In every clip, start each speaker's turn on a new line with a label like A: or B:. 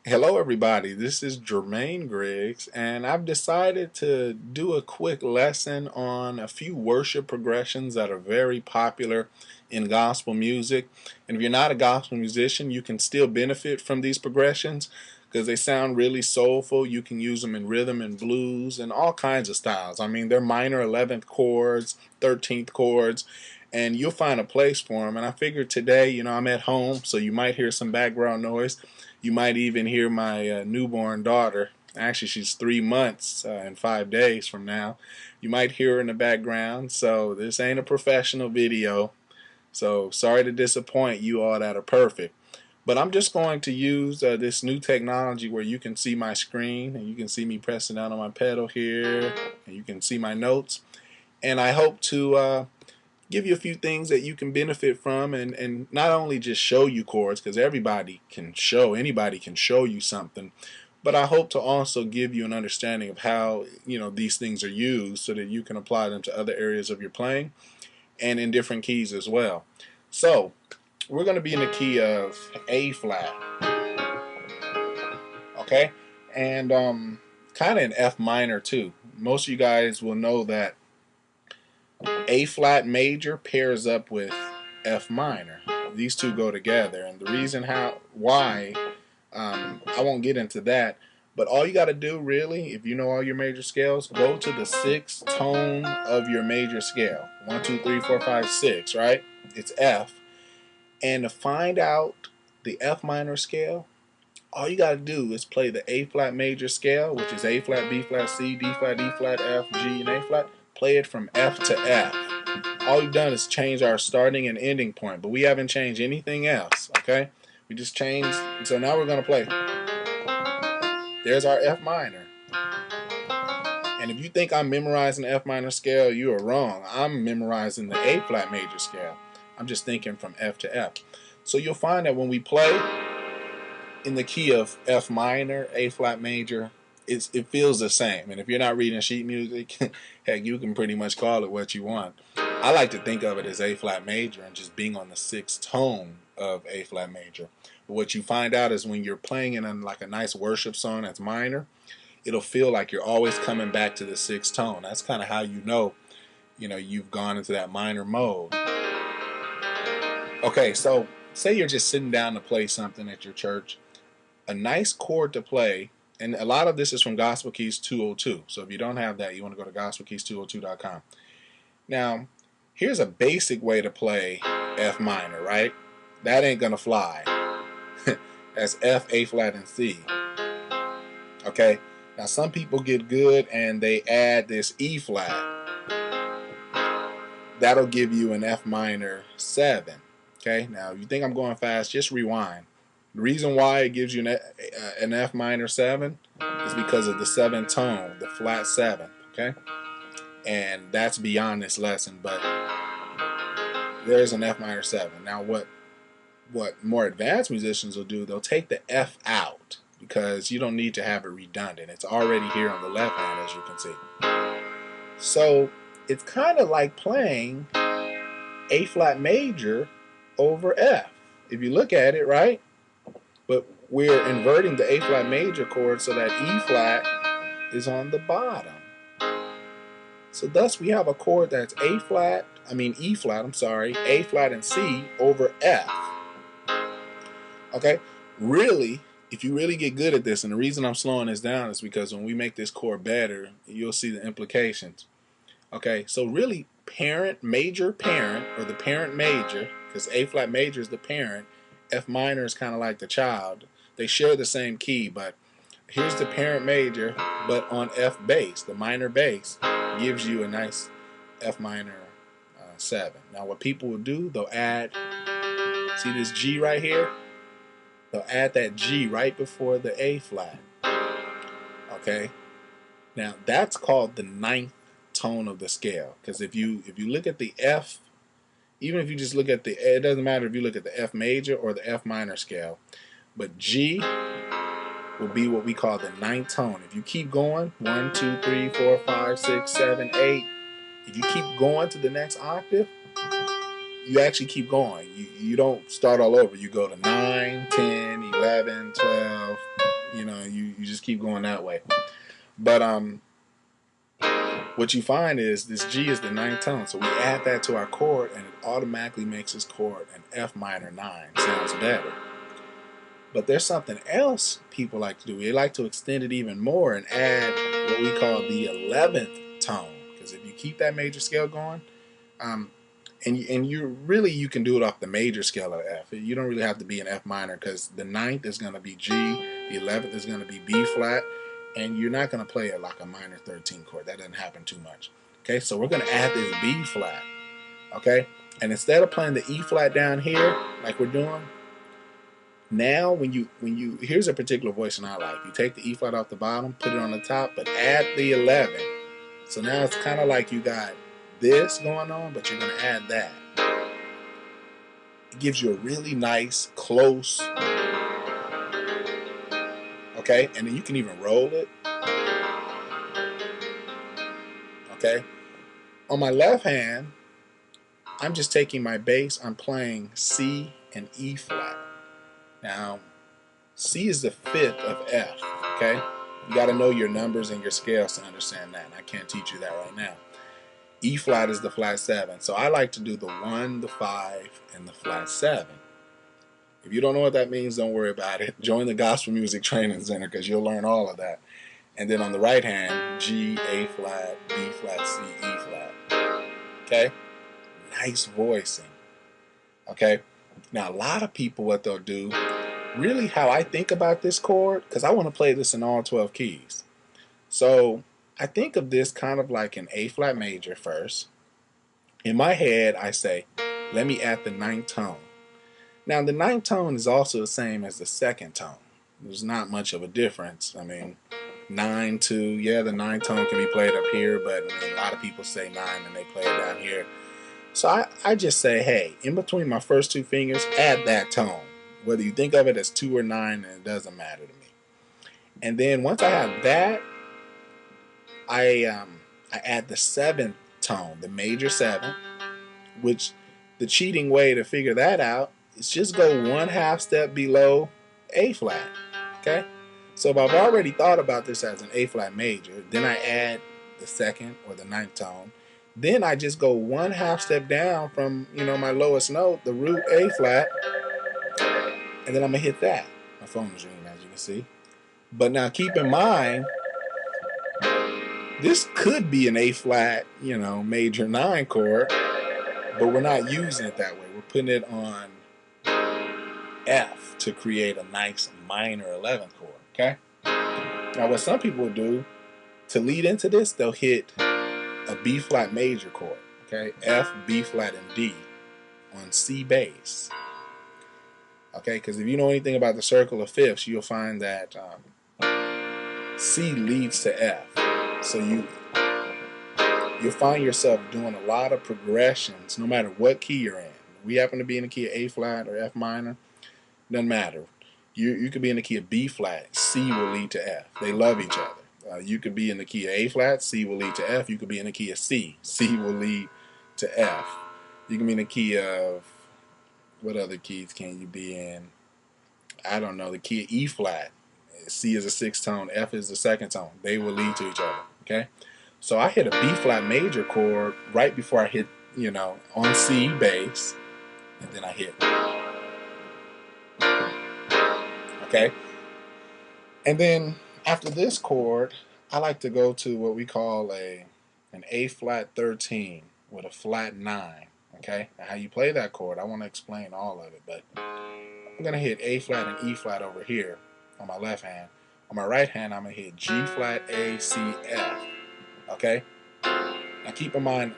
A: Hello everybody, this is Jermaine Griggs, and I've decided to do a quick lesson on a few worship progressions that are very popular in gospel music. And if you're not a gospel musician, you can still benefit from these progressions because they sound really soulful. You can use them in rhythm and blues and all kinds of styles. I mean, they're minor 11th chords, 13th chords, and you'll find a place for them. And I figured today, I'm at home, so you might hear some background noise. You might even hear my newborn daughter. Actually, she's 3 months and 5 days from now. You might hear her in the background. So this ain't a professional video. So sorry to disappoint you all that are perfect. But I'm just going to use this new technology where you can see my screen and you can see me pressing down on my pedal here and you can see my notes. And I hope to give you a few things that you can benefit from, and not only just show you chords, because anybody can show you something, but I hope to also give you an understanding of how these things are used so that you can apply them to other areas of your playing and in different keys as well. So we're going to be in the key of A flat, okay, and kind of in F minor too. Most of you guys will know that A flat major pairs up with F minor. These two go together, and the reason why I won't get into that, but all you got to do really, if you know all your major scales, go to the sixth tone of your major scale. 1, 2, 3, 4, 5, 6, right? It's F. And to find out the F minor scale, all you got to do is play the A flat major scale, which is A flat, B flat, C, D flat, E flat, F, G, and A flat. Play it from F to F. All we've done is change our starting and ending point, but we haven't changed anything else, okay? We just changed, and so now we're going to play. There's our F minor. And if you think I'm memorizing the F minor scale, you are wrong. I'm memorizing the A flat major scale. I'm just thinking from F to F. So you'll find that when we play in the key of F minor, A flat major, it feels the same. And if you're not reading sheet music, heck, you can pretty much call it what you want. I like to think of it as A flat major and just being on the sixth tone of A flat major. But what you find out is when you're playing in like a nice worship song that's minor, it'll feel like you're always coming back to the sixth tone. That's kind of how you know you've gone into that minor mode. Okay, so say you're just sitting down to play something at your church. A nice chord to play, and a lot of this is from Gospel Keys 202. So if you don't have that, you want to go to gospelkeys202.com. Now, here's a basic way to play F minor, right? That ain't gonna fly. That's F, A flat, and C. Okay? Now some people get good and they add this E flat. That'll give you an F minor 7. Okay? Now if you think I'm going fast, just rewind. The reason why it gives you an F minor 7 is because of the 7th tone, the flat 7. Okay? And that's beyond this lesson, but there's an F minor 7. Now what more advanced musicians will do, they'll take the F out because you don't need to have it redundant. It's already here on the left hand, as you can see. So it's kind of like playing A flat major over F, if you look at it, right? But we're inverting the A flat major chord so that E flat is on the bottom. So thus we have a chord that's E flat, A flat and C over F. Okay? Really, if you really get good at this, and the reason I'm slowing this down is because when we make this chord better, you'll see the implications. Okay, so really major parent, or the parent major, because A flat major is the parent, F minor is kind of like the child. They share the same key, but here's the parent major, but on F bass, the minor bass, gives you a nice F minor 7. Now what people will do, they'll add, see this G right here? They'll add that G right before the A flat. Okay? Now that's called the 9th tone of the scale. Because if you look at the F, even if you just look at it doesn't matter if you look at the F major or the F minor scale, but G will be what we call the 9th tone. If you keep going, 1, 2, 3, 4, 5, 6, 7, 8, if you keep going to the next octave, you actually keep going. You don't start all over. You go to 9, 10, 11, 12, You know, you just keep going that way. But what you find is this G is the ninth tone, so we add that to our chord, and it automatically makes this chord an F minor 9. Sounds better. But there's something else people like to do. They like to extend it even more and add what we call the 11th tone. Because if you keep that major scale going, and you can do it off the major scale of F. You don't really have to be an F minor, because the ninth is going to be G, the 11th is going to be B flat, and you're not going to play it like a minor 13 chord. That doesn't happen too much. Okay, so we're going to add this B flat. Okay, and instead of playing the E flat down here like we're doing, now when you here's a particular voicing I like. You take the E flat off the bottom, put it on the top, but add the 11. So now it's kind of like you got this going on, but you're going to add that. It gives you a really nice, close, okay? And then you can even roll it, okay? On my left hand, I'm just taking my bass, I'm playing C and E flat. Now, C is the fifth of F, okay? You got to know your numbers and your scales to understand that, and I can't teach you that right now. E flat is the flat 7. So I like to do the 1, the 5, and the flat 7. If you don't know what that means, don't worry about it. Join the Gospel Music Training Center, because you'll learn all of that. And then on the right hand, G, A flat, B flat, C, E flat. Okay? Nice voicing. Okay? Now, a lot of people, what they'll do, really how I think about this chord, because I want to play this in all 12 keys. So I think of this kind of like an A flat major first. In my head, I say, let me add the ninth tone. Now, the ninth tone is also the same as the second tone. There's not much of a difference. I mean, 9, 2, yeah, the ninth tone can be played up here, but I mean, a lot of people say 9 and they play it down here. So I just say, hey, in between my first two fingers, add that tone. Whether you think of it as 2 or 9, it doesn't matter to me. And then once I have that, I add the seventh tone, the major 7, which the cheating way to figure that out is just go 1/2 step below A flat. Okay? So if I've already thought about this as an A flat major, then I add the second or the ninth tone. Then I just go 1/2 step down from, my lowest note, the root A flat, and then I'm gonna hit that. My phone is ringing, as you can see. But now keep in mind, this could be an A flat, major 9 chord, but we're not using it that way. We're putting it on F to create a nice minor 11th chord, okay? Now what some people will do to lead into this, they'll hit a B flat major chord, okay? F, B flat, and D on C bass, okay? Because if you know anything about the circle of fifths, you'll find that C leads to F. So you'll find yourself doing a lot of progressions no matter what key you're in. We happen to be in the key of A flat or F minor, doesn't matter. You could be in the key of B flat, C will lead to F. They love each other. You could be in the key of A flat, C will lead to F. You could be in the key of C, C will lead to F. You can be in the key of, what other keys can you be in? I don't know, the key of E flat. C is a 6th tone, F is the 2nd tone. They will lead to each other, okay? So I hit a B flat major chord right before I hit, on C bass, and then I hit. Okay? And then after this chord, I like to go to what we call an A flat 13 with a flat 9. Okay? Now how you play that chord, I want to explain all of it, but I'm going to hit A flat and E flat over here on my left hand. On my right hand, I'm going to hit G flat, A, C, F. Okay? Now keep in mind,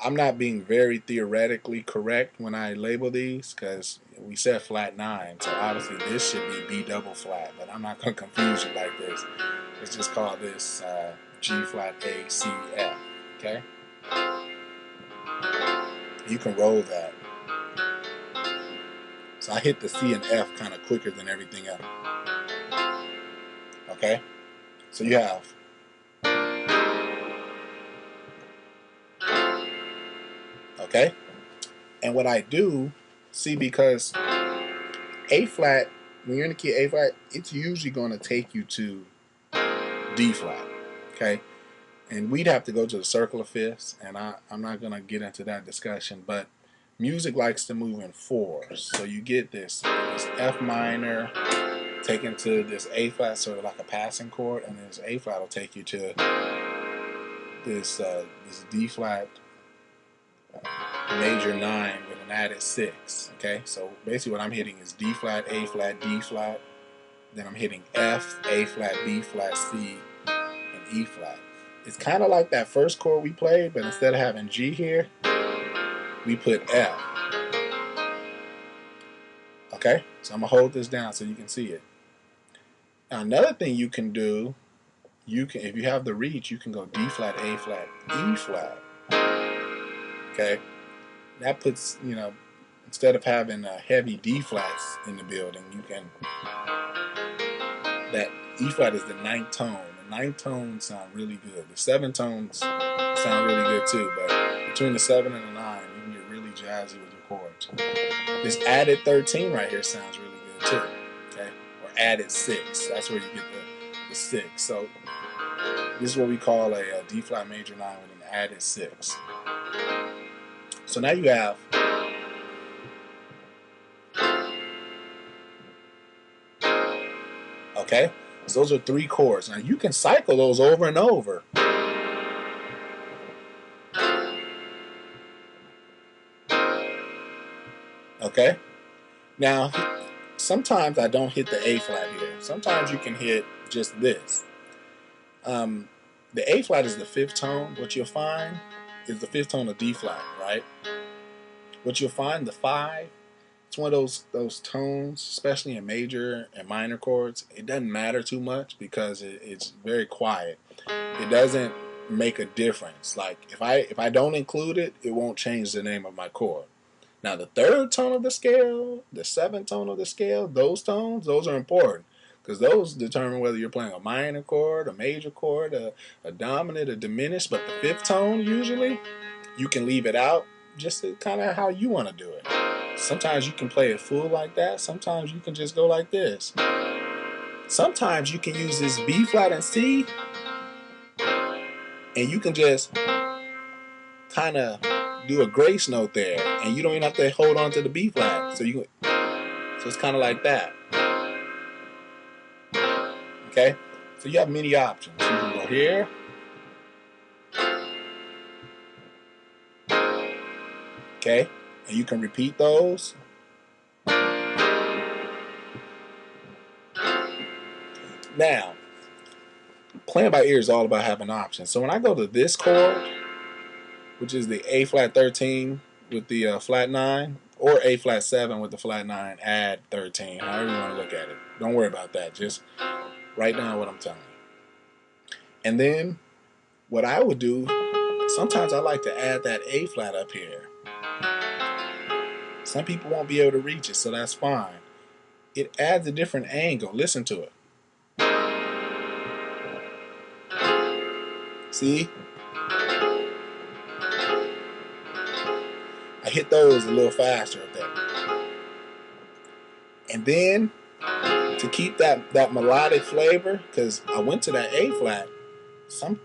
A: I'm not being very theoretically correct when I label these, because we said flat 9, so obviously this should be B double flat, but I'm not going to confuse you like this. Let's just call this G flat, A, C, F. Okay? You can roll that. So I hit the C and F kind of quicker than everything else. Okay? So you have. Okay? And what I do, see, because A flat when you're in the key A flat, it's usually going to take you to D flat. Okay, and we'd have to go to the circle of fifths, and I'm not going to get into that discussion, but music likes to move in fours. So you get this F minor taken to this A flat, sort of like a passing chord, and this A flat will take you to this D flat major 9 with an added 6. Okay, so basically what I'm hitting is D flat, A flat, D flat. Then I'm hitting F, A flat, B flat, C, and E flat. It's kind of like that first chord we played, but instead of having G here, we put F. Okay, so I'm gonna hold this down so you can see it. Now another thing you can do, if you have the reach, you can go D flat, A flat, E flat. Okay, that puts, instead of having heavy D flats in the building, that E flat is the 9th tone. The 9th tones sound really good. The 7 tones sound really good too, but between the 7 and the 9, you can get really jazzy with your chords. This added 13 right here sounds really good too. Okay, or added 6. That's where you get the 6. So this is what we call a D flat major 9 with an added 6. So now you have okay, so those are 3 chords. Now you can cycle those over and over. Okay, now sometimes I don't hit the A flat here. Sometimes you can hit just this. The A flat is the 5th tone. What you'll find is the 5th tone of D flat, right? What you'll find, the 5, it's one of those tones, especially in major and minor chords. It doesn't matter too much because it's very quiet. It doesn't make a difference. Like if I don't include it, it won't change the name of my chord. Now the 3rd tone of the scale, the 7th tone of the scale, those tones, those are important because those determine whether you're playing a minor chord, a major chord, a dominant, a diminished. But the 5th tone, usually, you can leave it out, just kind of how you want to do it. Sometimes you can play it full like that. Sometimes you can just go like this. Sometimes you can use this B flat and C, and you can just kind of do a grace note there, and you don't even have to hold on to the B flat. So it's kind of like that. Okay, so you have many options. You can go here. Okay, and you can repeat those. Now, playing by ear is all about having options. So when I go to this chord, which is the A flat 13 with the flat 9, or A flat 7 with the flat 9, add 13, however you want to look at it. Don't worry about that. Just write down what I'm telling you. And then what I would do, sometimes I like to add that A flat up here. Some people won't be able to reach it, so that's fine. It adds a different angle. Listen to it. See? I hit those a little faster up there. And then, to keep that melodic flavor, because I went to that A flat,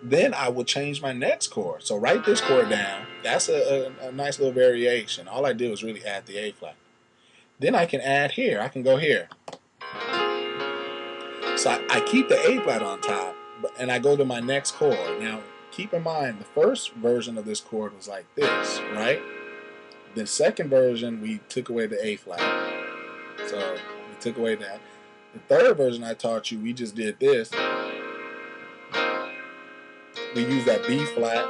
A: then I would change my next chord. So write this chord down. That's a nice little variation. All I did was really add the A flat. Then I can add here. I can go here. So I keep the A flat on top, and I go to my next chord. Now, keep in mind, the first version of this chord was like this, right? The second version, we took away the A flat. So we took away that. The third version I taught you, we just did this. We use that B flat.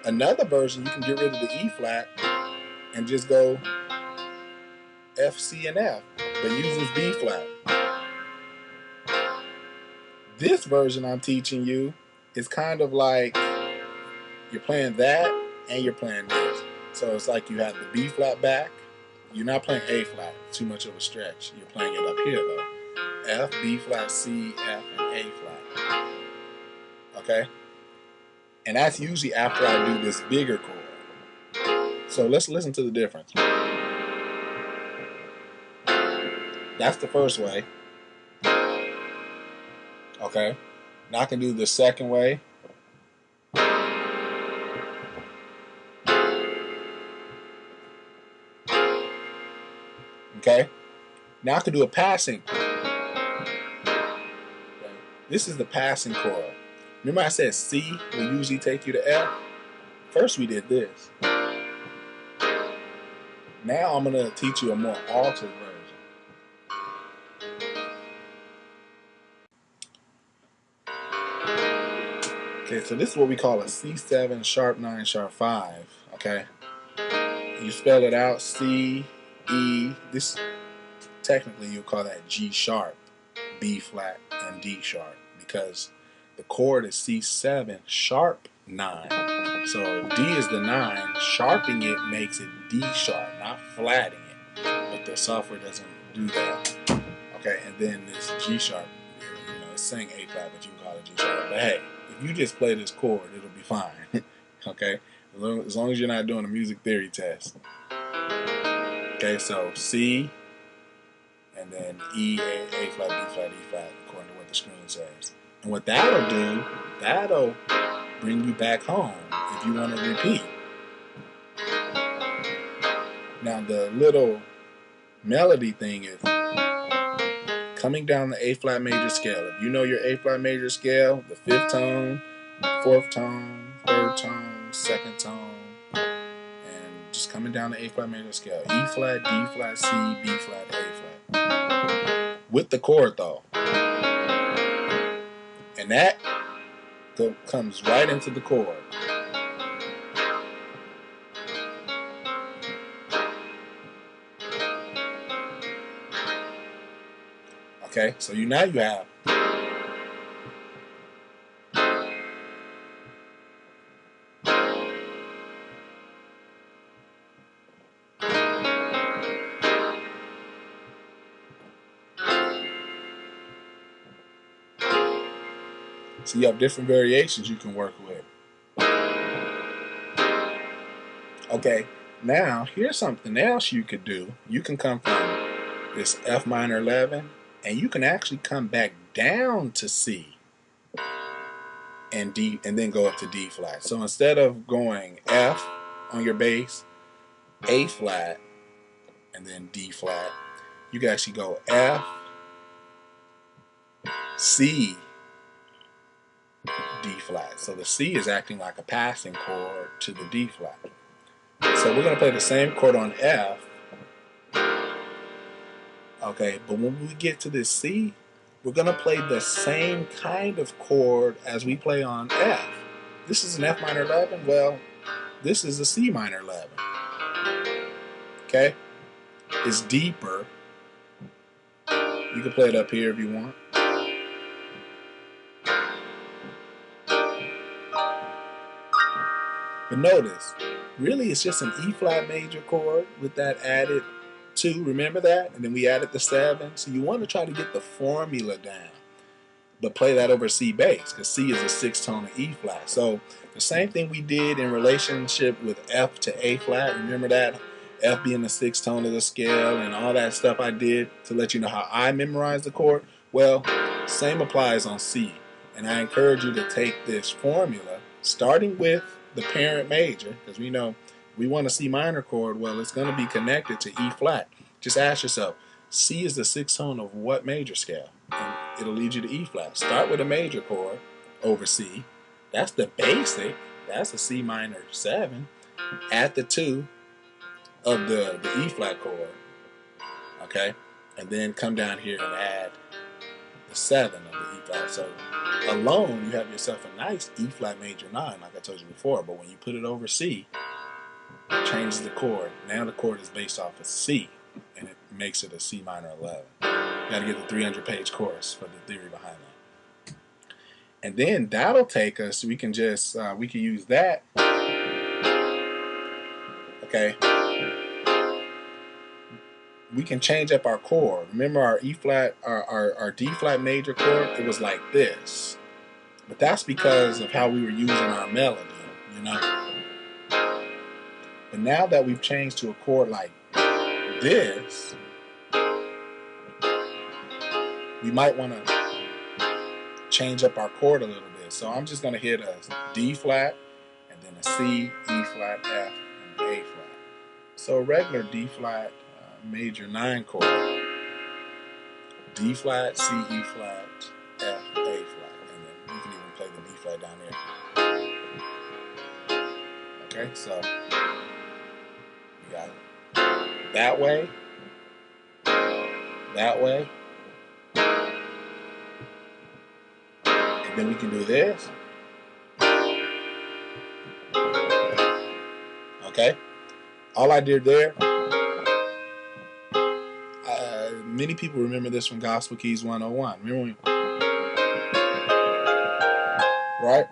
A: Another version, you can get rid of the E flat and just go F, C, and F, but use this B flat. This version I'm teaching you is kind of like you're playing that and you're playing this. So it's like you have the B flat back. You're not playing A flat, too much of a stretch. You're playing it up here though. F, B flat, C, F, and A flat. Okay? And that's usually after I do this bigger chord. So let's listen to the difference. That's the first way. Okay. Now I can do the second way. Okay. Now I can do a passing. Okay. This is the passing chord. Remember I said C will usually take you to F? First we did this. Now I'm going to teach you a more altered version. Okay, so this is what we call a C7, sharp 9, sharp 5. Okay? You spell it out, C, E. This, technically you call that G sharp, B flat, and D sharp, because the chord is C7, sharp 9. So if D is the 9, sharping it makes it D sharp, not flatting it. But the software doesn't do that. Okay, and then this G sharp, it's saying A flat, but you can call it G sharp. But hey, if you just play this chord, it'll be fine. Okay, as long as you're not doing a music theory test. Okay, so C, and then E, A flat, B flat, E flat, according to what the screen says. And what that'll do, that'll bring you back home if you want to repeat. Now the little melody thing is coming down the A flat major scale. If you know your A flat major scale, the 5th tone, 4th tone, 3rd tone, 2nd tone, and just coming down the A flat major scale. E flat, D flat, C, B flat, A flat. With the chord though. And that comes right into the chord. Okay, so now you have so you have different variations you can work with. Okay, now here's something else you could do. You can come from this F minor 11, and you can actually come back down to C and D, and then go up to D flat. So instead of going F on your bass, A flat, and then D flat, you can actually go F, C, D flat. So the C is acting like a passing chord to the D flat. So we're going to play the same chord on F. Okay, but when we get to this C, we're going to play the same kind of chord as we play on F. This is an F minor 11. Well, this is a C minor 11. Okay? It's deeper. You can play it up here if you want. But notice, really it's just an E flat major chord with that added 2, remember that? And then we added the 7. So you want to try to get the formula down, but play that over C bass, because C is a 6th tone of E flat. So the same thing we did in relationship with F to A flat, remember that? F being the 6th tone of the scale and all that stuff I did to let you know how I memorized the chord. Well, same applies on C. And I encourage you to take this formula, starting with the parent major, because we know we want a C minor chord. Well, it's going to be connected to E flat. Just ask yourself, C is the 6th tone of what major scale? And it'll lead you to E flat. Start with a major chord over C. That's the basic. That's a C minor 7. Add the 2 of the E flat chord. Okay? And then come down here and add the 7 of the E flat. So alone, you have yourself a nice E flat major 9, like I told you before. But when you put it over C, it changes the chord. Now the chord is based off of C, and it makes it a C minor 11. You got to get the 300-page course for the theory behind that. And then that'll take us. We can just we can use that. Okay. We can change up our chord. Remember our E flat, our D flat major chord? It was like this. But that's because of how we were using our melody, you know. But now that we've changed to a chord like this, we might want to change up our chord a little bit. So I'm just going to hit a D flat, and then a C, E flat, F, and A flat. So a regular D flat major 9 chord. D flat, C, E flat, F, A flat. And then you can even play the B flat down there. Okay, so we got it that way, and then we can do this. Okay, all I did there, many people remember this from Gospel Keys 101. Remember when, right?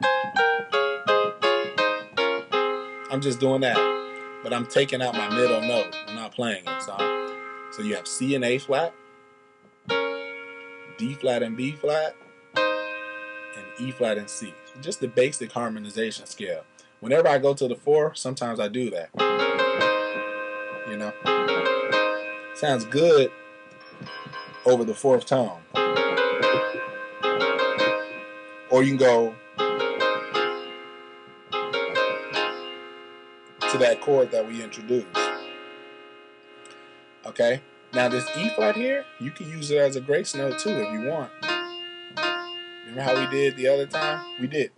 A: I'm just doing that, but I'm taking out my middle note. I'm not playing it. So you have C and A flat, D flat and B flat, and E flat and C. Just the basic harmonization scale. Whenever I go to the 4, sometimes I do that. You know, sounds good over the 4th tone. Or you can go to that chord that we introduced. Okay? Now this E flat here, you can use it as a grace note too if you want. Remember how we did the other time? We did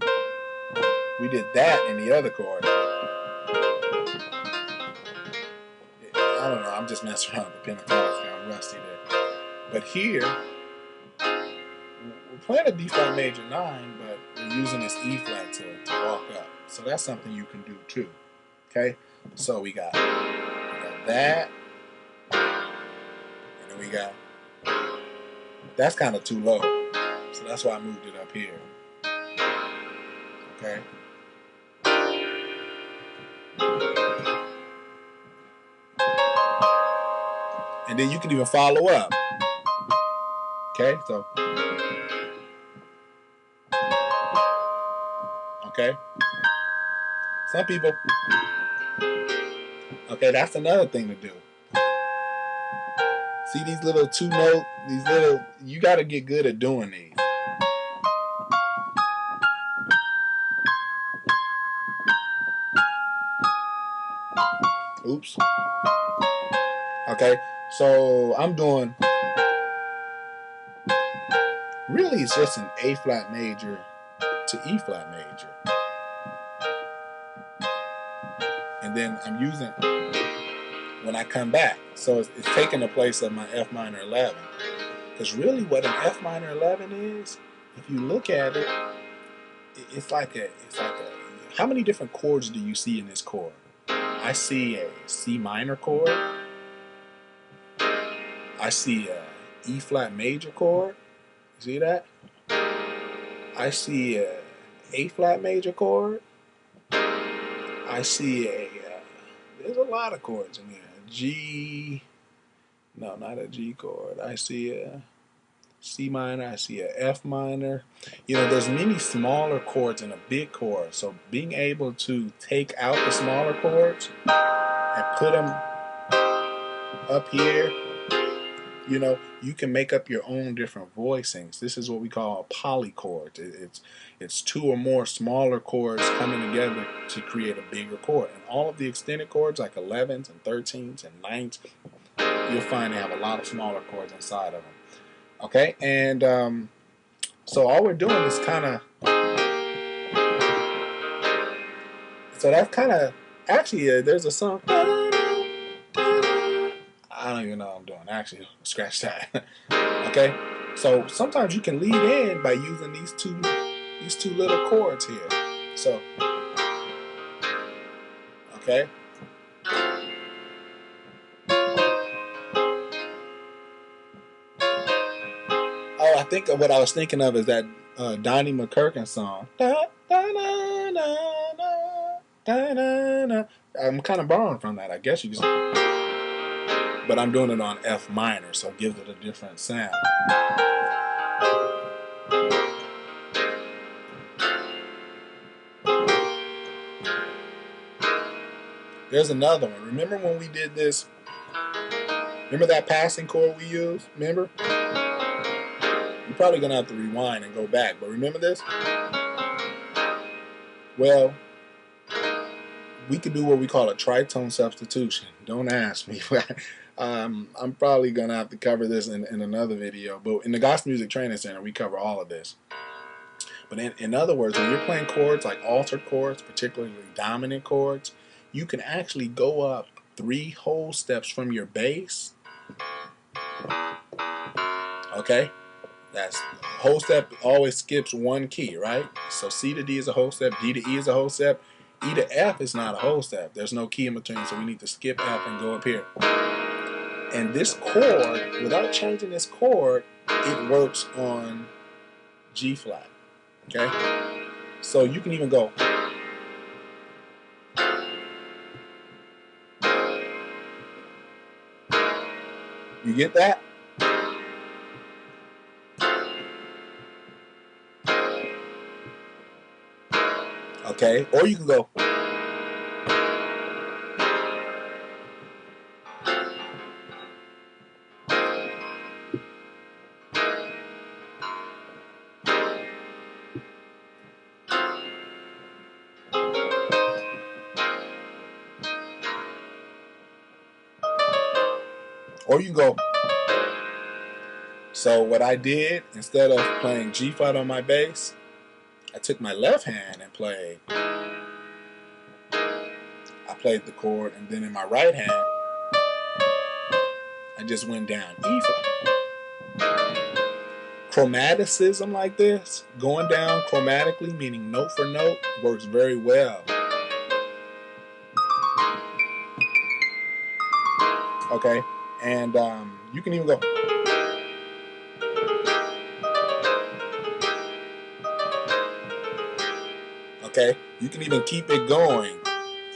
A: that in the other chord. I don't know, I'm just messing around with the pentatonics, I'm rusty there. But here, we're playing a D flat major 9, but we're using this E flat to walk up. So that's something you can do too. Okay? So we got that, and then we got, that's kind of too low. So that's why I moved it up here. Okay? And then you can even follow up. Okay? So, okay? Some people, okay, that's another thing to do. See these little 2 note, you got to get good at doing these. Oops. Okay, so I'm doing, really it's just an A flat major to E flat major. And then I'm using, when I come back, so it's taking the place of my F minor 11. Because really what an F minor 11 is, if you look at it, it's like a, how many different chords do you see in this chord? I see a C minor chord. I see a E flat major chord. See that? I see a A flat major chord. I see a, there's a lot of chords in there. G, no, not a G chord. I see a C minor. I see a F minor. You know, there's many smaller chords in a big chord. So being able to take out the smaller chords and put them up here, you know, you can make up your own different voicings. This is what we call polychords. It's 2 or more smaller chords coming together to create a bigger chord. And all of the extended chords, like 11s and 13s and 9s, you'll find they have a lot of smaller chords inside of them. Okay, and so all we're doing is kind of, so that's kind of, actually there's a song, I don't even know what I'm doing. Actually, scratch that. Okay, so sometimes you can lead in by using these two little chords here. So, okay. Oh, I think what I was thinking of is that Donnie McKirkin song. Da, da, da, da, da, da, da. I'm kind of borrowing from that, I guess you could say. But I'm doing it on F minor, so it gives it a different sound. There's another one. Remember when we did this? Remember that passing chord we used? Remember? You're probably going to have to rewind and go back. But remember this? Well, we could do what we call a tritone substitution. Don't ask me. I'm probably going to have to cover this in another video. But in the Gospel Music Training Center, we cover all of this. But in other words, when you're playing chords like altered chords, particularly dominant chords, you can actually go up 3 whole steps from your bass. Okay? That's whole step always skips 1 key, right? So C to D is a whole step, D to E is a whole step, E to F is not a whole step. There's no key in between, so we need to skip F and go up here. And this chord, without changing this chord, it works on G flat. Okay? So you can even go. You get that? Okay? Or you can go. Or you can go. So what I did, instead of playing G flat on my bass, I took my left hand and played. I played the chord, and then in my right hand, I just went down E flat. Chromaticism like this, going down chromatically, meaning note for note, works very well. Okay, and you can even go. Okay, you can even keep it going.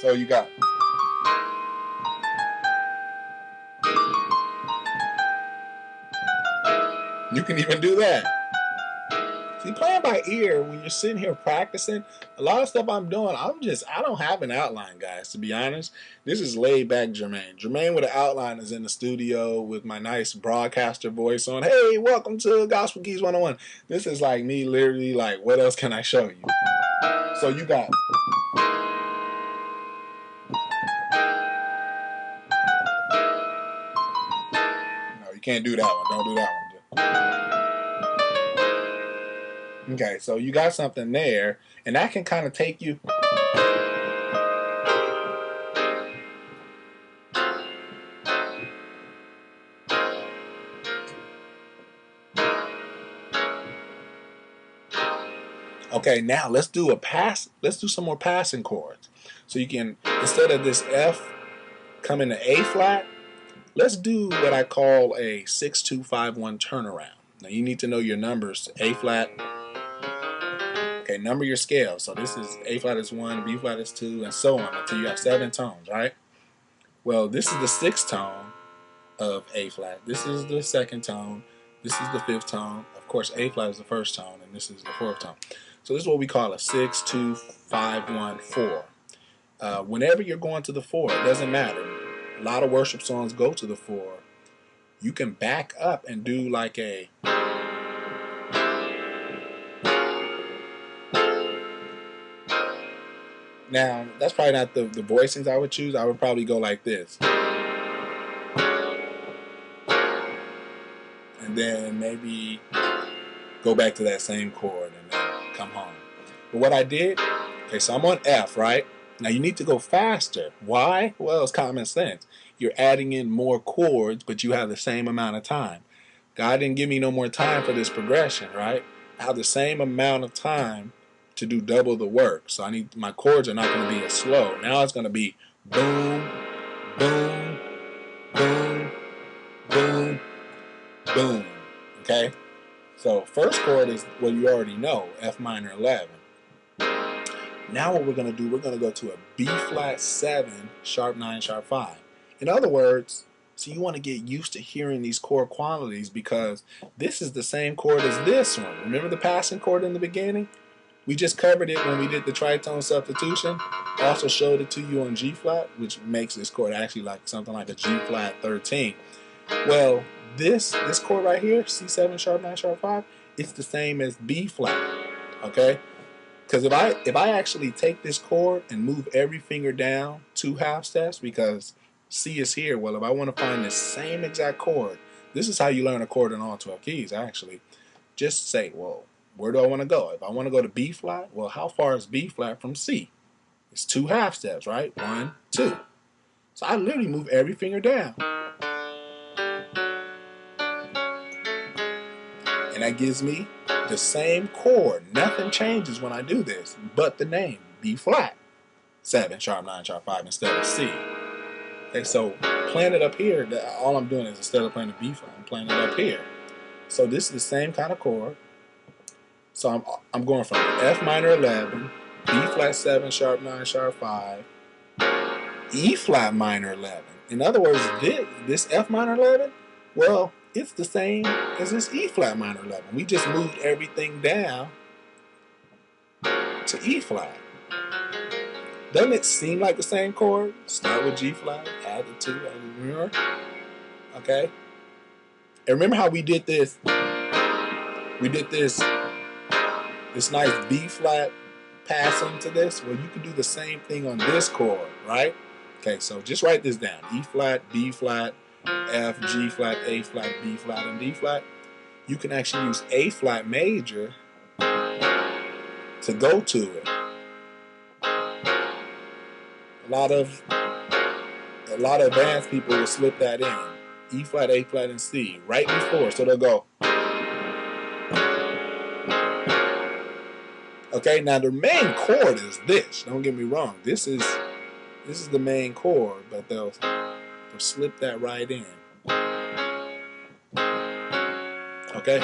A: So you got. You can even do that. See, playing by ear, when you're sitting here practicing, a lot of stuff I'm doing, I don't have an outline, guys, to be honest. This is laid back Jermaine. Jermaine with an outline is in the studio with my nice broadcaster voice on. Hey, welcome to Gospel Keys 101. This is like me literally like, what else can I show you? So you got. No, you can't do that one. Don't do that one. Okay, so you got something there, and that can kind of take you. Okay, now let's do a pass. Let's do some more passing chords. So you can, instead of this F coming to A flat, let's do what I call a 6-2-5-1 turnaround. Now you need to know your numbers. A flat. Okay, number your scale. So this is A flat is 1, B flat is 2, and so on until you have 7 tones, right? Well, this is the 6th tone of A flat. This is the 2nd tone. This is the 5th tone. Of course, A flat is the 1st tone, and this is the 4th tone. So this is what we call a 6-2-5-1 4. Whenever you're going to the 4, it doesn't matter. A lot of worship songs go to the 4. You can back up and do like a. Now, that's probably not the voicings I would choose. I would probably go like this. And then maybe go back to that same chord and then come home. But what I did, okay, so I'm on F, right? Now you need to go faster. Why? Well, it's common sense. You're adding in more chords, but you have the same amount of time. God didn't give me no more time for this progression, right? I have the same amount of time to do double the work. So I need, my chords are not going to be as slow. Now it's going to be boom, boom, boom, boom, boom. Okay? So first chord is what you already know, F minor 11. Now what we're going to do, we're going to go to a B flat 7, sharp 9, sharp 5. In other words, so you want to get used to hearing these chord qualities because this is the same chord as this one. Remember the passing chord in the beginning? We just covered it when we did the tritone substitution. Also showed it to you on G flat, which makes this chord actually like something like a G flat 13. Well, this chord right here, C7 sharp 9 sharp 5, it's the same as B flat. Okay? Because if I actually take this chord and move every finger down 2 half steps, because C is here. Well, if I want to find the same exact chord, this is how you learn a chord in all 12 keys, actually. Just say, well, where do I want to go? If I want to go to B flat, well, how far is B flat from C? It's 2 half steps, right? 1, 2. So I literally move every finger down. And that gives me the same chord. Nothing changes when I do this, but the name, B flat. 7, sharp 9, sharp 5 instead of C. Okay, so playing it up here, all I'm doing is instead of playing the B flat, I'm playing it up here. So this is the same kind of chord. So I'm going from F minor 11, B flat 7, sharp 9, sharp 5, E flat minor 11. In other words, this F minor 11, well, it's the same as this E flat minor 11. We just moved everything down to E flat. Doesn't it seem like the same chord? Start with G flat, add the 2, add the 0. Okay? And remember how we did this? We did this nice B flat passing to this? Well, you can do the same thing on this chord, right? Okay, so just write this down. E flat, B flat, F, G flat, A flat, B flat, and D flat. You can actually use A flat major to go to it. A lot of advanced people will slip that in. E flat, A flat, and C right before. So they'll go. Okay, now the main chord is this. Don't get me wrong. This is the main chord, but they'll slip that right in. Okay?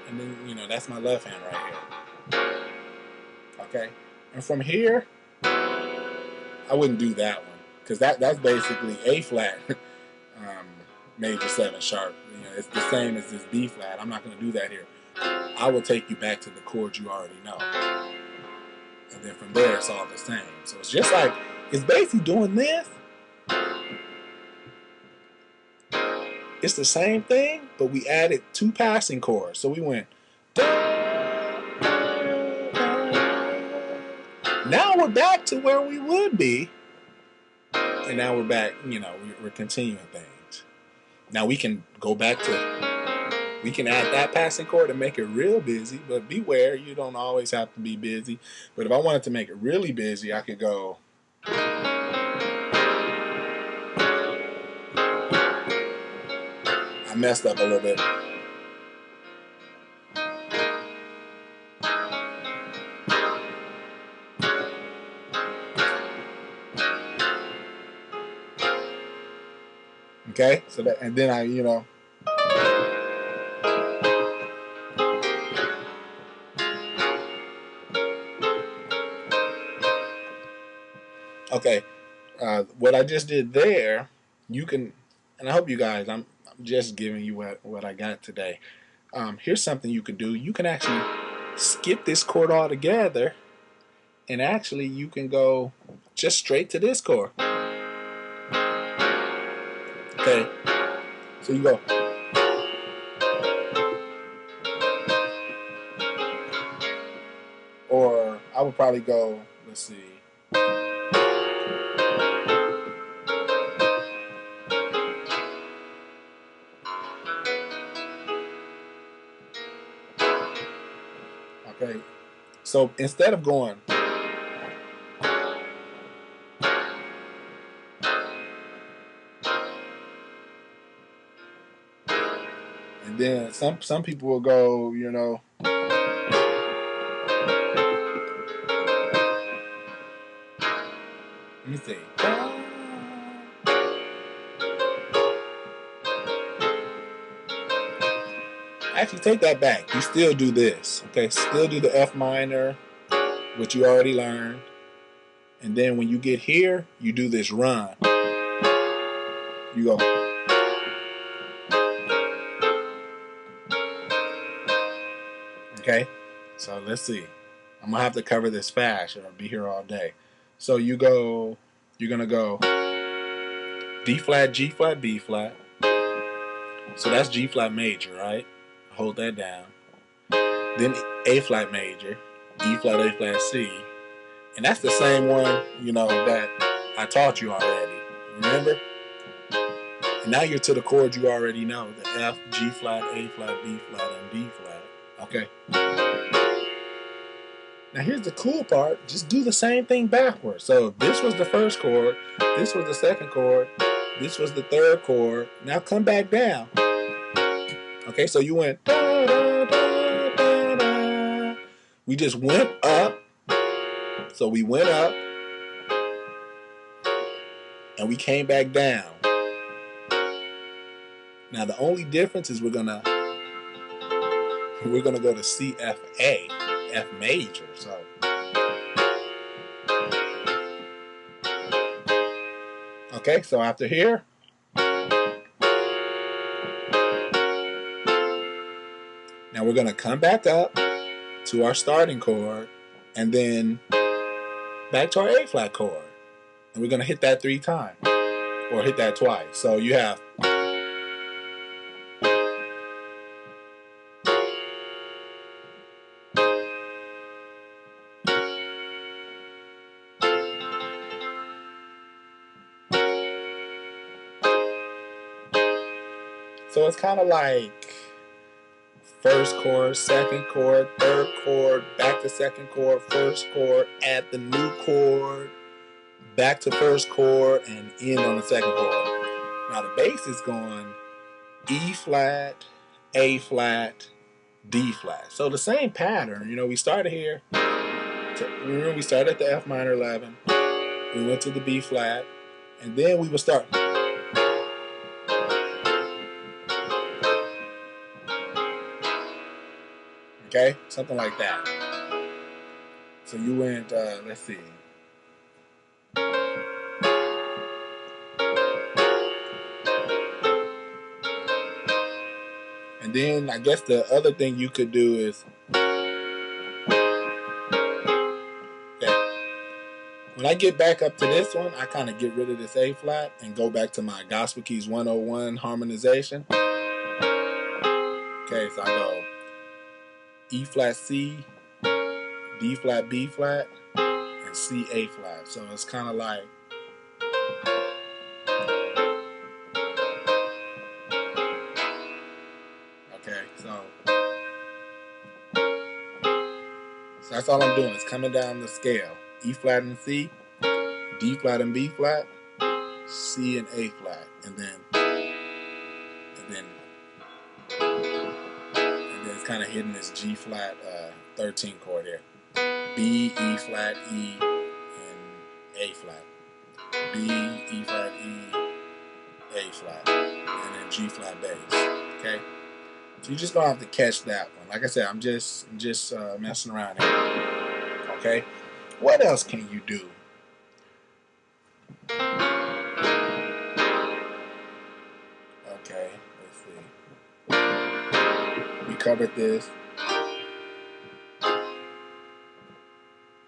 A: And then, that's my left hand right here. Okay? And from here, I wouldn't do that one, because that's basically A flat major 7 sharp. It's the same as this B flat. I'm not going to do that here. I will take you back to the chords you already know. And then from there, it's all the same. So it's just like, it's basically doing this. It's the same thing, but we added 2 passing chords. So we went. Now we're back to where we would be. And now we're back, we're continuing things. Now we can go back to, we can add that passing chord and make it real busy, but beware, you don't always have to be busy. But if I wanted to make it really busy, I could go. I messed up a little bit. Okay, so that, and then I, okay, what I just did there, you can, and I hope you guys, I'm just giving you what I got today. Here's something you can do. You can actually skip this chord altogether, and actually you can go just straight to this chord. Okay, so you go. Or I would probably go, let's see. Okay, so instead of going, and then some people will go, let me see. Actually, take that back. You still do this, okay? Still do the F minor, which you already learned. And then when you get here, you do this run. You go. Okay? So let's see. I'm going to have to cover this fast or I'll be here all day. So you're going to go D flat, G flat, B flat, So that's G flat major, right? Hold that down. Then A flat major, E flat, A flat, C. And that's the same one, you know, that I taught you already. Remember? And now you're to the chords you already know. The F, G flat, A flat, B flat, and D flat. Okay. Now here's the cool part. Just do the same thing backwards. So if this was the first chord, this was the second chord, this was the third chord. Now come back down. Okay, so you went da, da, da, da, da. We just went up. So we went up and we came back down. Now the only difference is we're gonna go to C F A, F major. So okay, so after here, now we're gonna come back up to our starting chord and then back to our A flat chord. And we're gonna hit that 3 times. Or hit that twice. So you have so it's kind of like first chord, second chord, third chord, back to second chord, first chord, add the new chord, back to first chord, and end on the second chord. Now the bass is going E flat, A flat, D flat. So the same pattern. You know, we started here. Remember, we started at the F minor 11. We went to the B flat, and then we would start. Okay, something like that. So you went, let's see. And then I guess the other thing you could do is, okay, when I get back up to this one, I kind of get rid of this A flat and go back to my Gospel Keys 101 harmonization. Okay, so I go E flat C, D flat B flat, and C A flat. So it's kind of like, okay, so that's all I'm doing is coming down the scale. E flat and C, D flat and B flat, C and A flat, and then it's kind of hitting this G flat 13 chord here. B, E flat, E, and A flat. B, E flat, E, A flat, and then G flat bass. Okay, so you're just gonna have to catch that one. Like I said, I'm just messing around here. Okay, what else can you do? Okay, let's see. We covered this.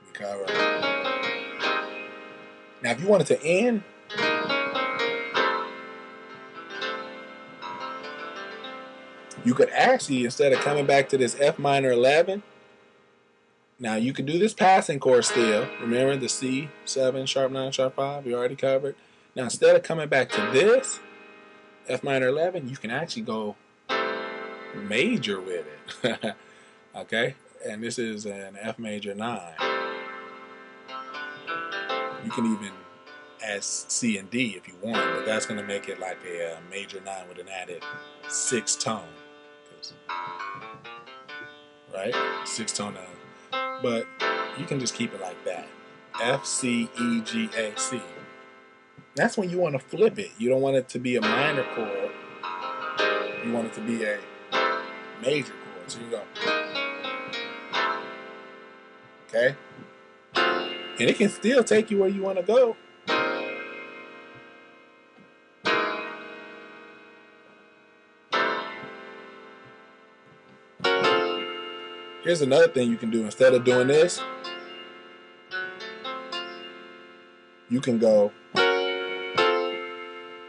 A: We covered. Now, if you wanted to end, you could actually, instead of coming back to this F minor 11, now you could do this passing chord still. Remember the C, 7, sharp 9, sharp 5, we already covered. Now, instead of coming back to this F minor 11, you can actually go major with it. Okay, and this is an F major 9. You can even add C and D if you want, but that's going to make it like a major 9 with an added 6th tone. Right? 6th tone. But you can just keep it like that. F, C, E, G, A, C. That's when you want to flip it. You don't want it to be a minor chord. You want it to be a major chord. So you go. Okay? And it can still take you where you want to go. Here's another thing you can do. Instead of doing this, you can go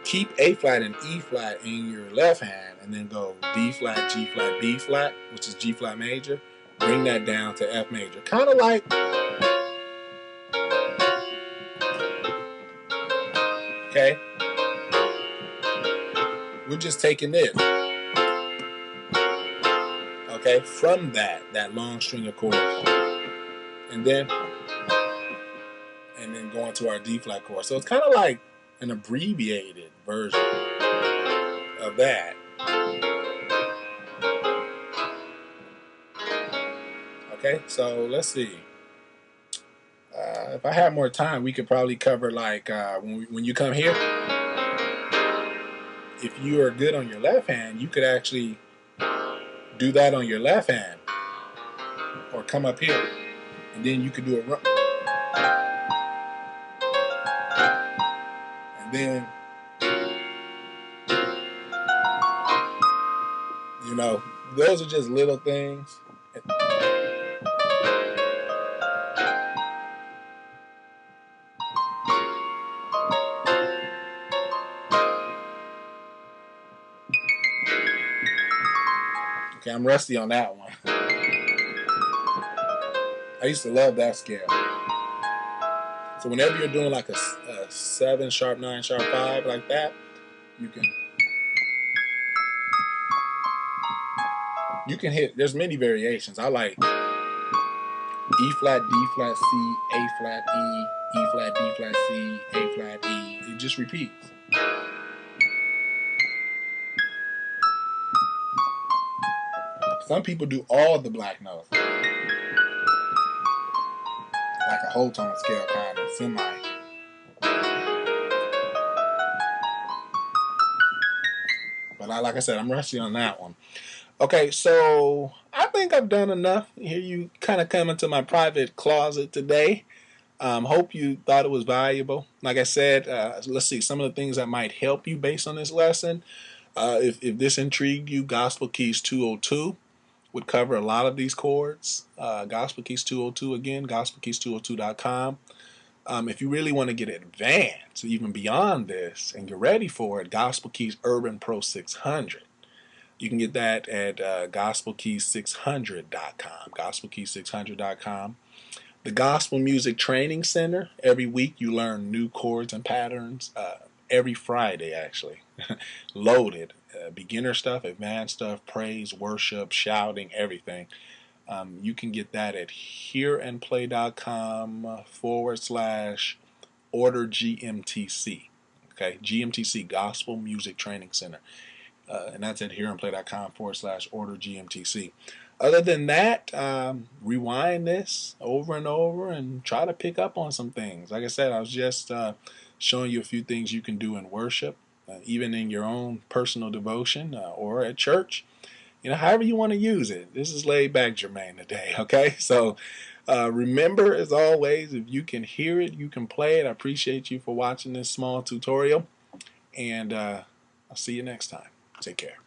A: keep A flat and E flat in your left hand, and then go D flat, G flat, B flat, which is G flat major. Bring that down to F major. Kind of like, okay, we're just taking this, okay, from that long string of chords, and then going to our D flat chord. So it's kind of like an abbreviated version of that. Okay, so let's see. If I had more time, we could probably cover like when you come here. If you are good on your left hand, you could actually do that on your left hand, or come up here, and then you could do a run, and then those are just little things. Okay, I'm rusty on that one. I used to love that scale. So whenever you're doing like a 7 sharp 9 sharp 5 like that, you can hit. There's many variations. I like E flat, D flat, C, A flat, E, E flat, D flat, C, A flat, E. It just repeats. Some people do all the black notes, like a whole tone scale kind of semi. But like I said, I'm rusty on that one. Okay, so I think I've done enough. Here you kind of come into my private closet today. Hope you thought it was valuable. Like I said, let's see some of the things that might help you based on this lesson. If this intrigued you, Gospel Keys 202 would cover a lot of these chords. Gospel Keys 202, again, gospelkeys202.com. If you really want to get advanced, even beyond this, and get ready for it, Gospel Keys Urban Pro 600. You can get that at gospelkeys600.com, gospelkeys600.com. The Gospel Music Training Center, every week you learn new chords and patterns. Every Friday, actually. Loaded. Beginner stuff, advanced stuff, praise, worship, shouting, everything. You can get that at hearandplay.com/order GMTC. Okay, GMTC, Gospel Music Training Center. And that's at hearandplay.com/order GMTC. Other than that, rewind this over and over and try to pick up on some things. Like I said, I was just showing you a few things you can do in worship, even in your own personal devotion or at church. However you want to use it. This is laid back Jermaine today, okay? So remember, as always, if you can hear it, you can play it. I appreciate you for watching this small tutorial, and I'll see you next time. Take care.